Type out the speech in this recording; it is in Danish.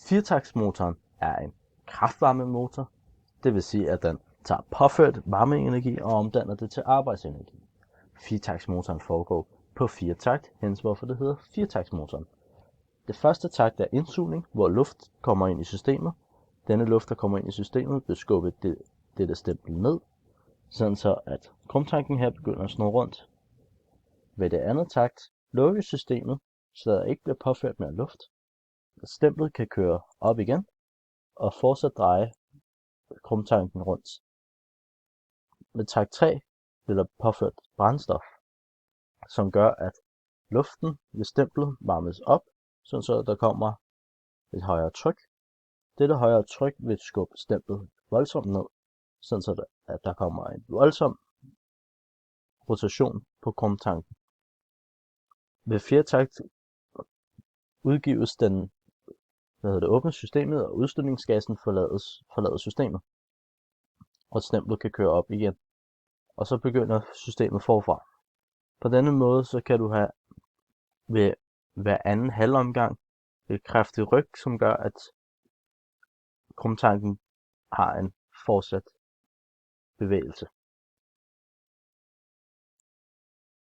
Firtaktsmotoren er en kraftvarmemotor, det vil sige, at den tager påført varmeenergi og omdanner det til arbejdsenergi. Firtaktsmotoren foregår på 4 takt, hence hvorfor det hedder firtaktsmotoren. Det første takt er indsugning, hvor luft kommer ind i systemet. Denne luft, der kommer ind i systemet, vil skubbe dette stempel ned, sådan så at krumtanken her begynder at snurre rundt. Ved det andet takt lukkes systemet, så der ikke bliver påført mere luft. Stemplet kan køre op igen og fortsat dreje krumtanken rundt. Ved takt 3 bliver der påført brændstof, som gør, at luften ved stemplet varmes op, så der kommer et højere tryk. Dette højere tryk vil skubbe stemplet voldsomt ned, så at der kommer en voldsom rotation på krumtanken. Ved 4. takt udgives den åbne systemet, og udstødningsgassen forlader systemet, og stemplet kan køre op igen. Og så begynder systemet forfra. På denne måde så kan du have ved hver anden halvomgang et kraftigt ryk, som gør, at krumtanken har en fortsat bevægelse.